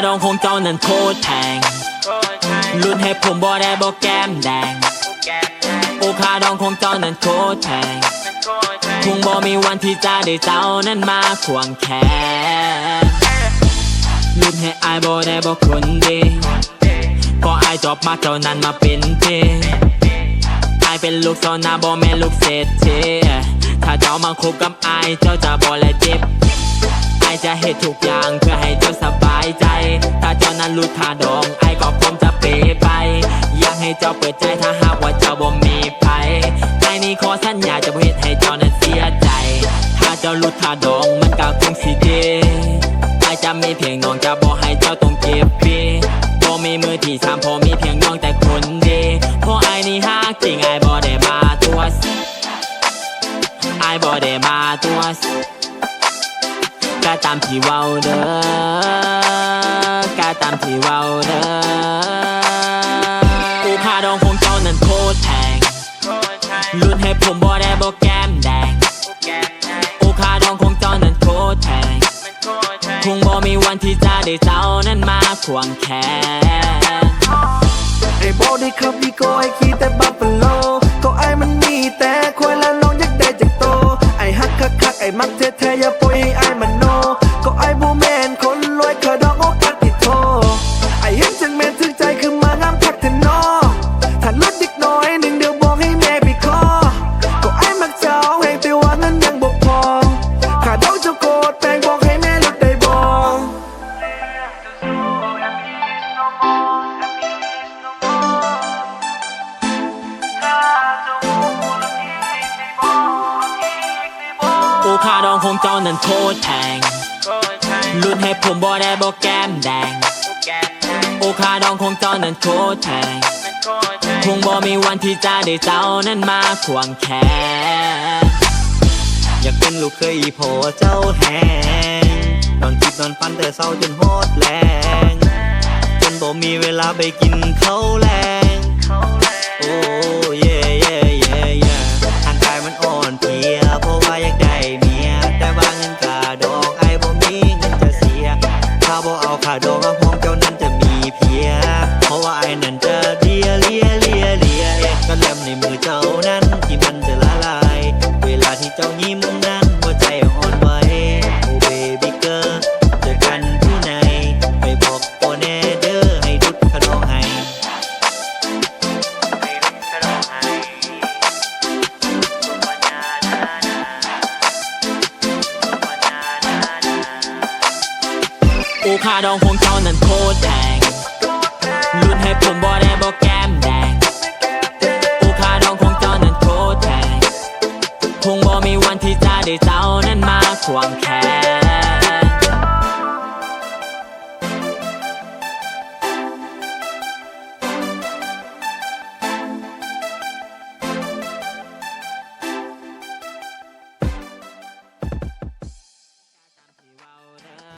ดองของเจ้านั้นโคตรแพงรุ่นให้ผมบ่ได้บ่แก้มแดงโอคาดองของเจ้านั้นโคตรแพงคงบ่มีวันที่จะได้เจ้านั้นมาควงแขนรุ่นให้อายบ่ได้บ่คนดีก็อายจบมาเจ้านั้นมาเป็นเทอายเป็นลูกสาวนาบ่แม่ลูกเศรษฐีถ้าเจ้ามาคบกับอายเจ้าจะบ่และเจ็บอายจะเฮ็ดทุกอย่างเพื่อให้เจ้าสบายใจถ้าเจ้านั้นรู้ท่าดองอายก็พร้อมจะเปไปอยากให้เจ้าเปิดใจถ้าหากว่าเจ้าบ่มีไผใจนี้ขอสัญญาจะบ่เฮ็ดให้เจ้านั้นเสียใจถ้าเจ้ารู้ท่าดองมันก็คงสิดีอายจะมีเพียงน้องจะบ่ให้เจ้าต้องเก็บปีบ่มีมือที่สามพอมีเพียงน้องแต่คนดีเพราะอายนี่ฮักจริงอายบ่ได้มาตัวอายบ่ได้มาตัวก็ตามที่เว้าเด้อก็ตามที่เว้าเด้อโอคาดองของเจ้านั้นโคตรแพงรุ่นให้ผมบ่ได้บ่แก้มแดงโอคาดองของเจ้านั้นโคตรแพงคงบ่มีวันที่จะได้เจ้านั้นมาควงแขนไอ้บอกได้ครับพี่ก็ไอ้ขี่แต่บัฟฟาโลก็ไอ้มันมีแต่คอยแล้วน้องอยากได้จากโตไอ้ฮักคักไอ้มักแท้ๆอย่าปล่อยให้ไอ้มันโนก็ไอ้บูแมนคนรวยขาดองโอกาสติดโทไอ้เห็นจังแมนถึงใจคือมางามคักเถอะน้อถ้าลดเด็กน้อยหนึ่งเดียวบอกให้แม่ไปขอก็ไอ้มักเจ้าให้แต่ว่าเงินยังบ่พอขาดองเจ้าโกรธแปลงบอกให้แม่ลดได้บ่โอคาดองของเจ้านั้นโคตรแพงรุ่นให้ผมบ่ได้บ่แก้มแดงโอคาดองของเจ้านั้นโคตรแพงคงบ่มีวันที่จะได้เจ้านั้นมาควงแขนอยากเป็นลูกเคยอีพอเจ้าแหงนอนคิดนอนฝันแต่เศร้าจนโหดแรงจนบ่มีเวลาไปกินข้าวแรงโอ้เย่เย่เย่เย่ร่างกายมันอ่อนเพลียเพราะว่าอยากได้เมียแต่ว่าเงินกาดอกไอ้บ่มีเงินจะเสียถ้าบ่เอาค่าดอกห้องเจ้านั้นจะมีเพียเพราะว่าไอ้นั่นจะเลียก็เล่มในมือเจ้านั้นที่มันจะละลายเวลาที่เจ้ายิ้มนั้นหัวใจอ่อนไหวโอ้เบบี้เกิร์ลเจอกันที่ไหนไปบอกโอแน่เด้อให้ดุดขนมให้โอคาดองของเจ้านั้นโคตรแพงรุ่นให้ผมบ่ได้บ่แก้มแดงโอคาดองของเจ้านั้นโคตรแพงคงบ่มีวันที่จะได้เจ้านั้นมาควงแขน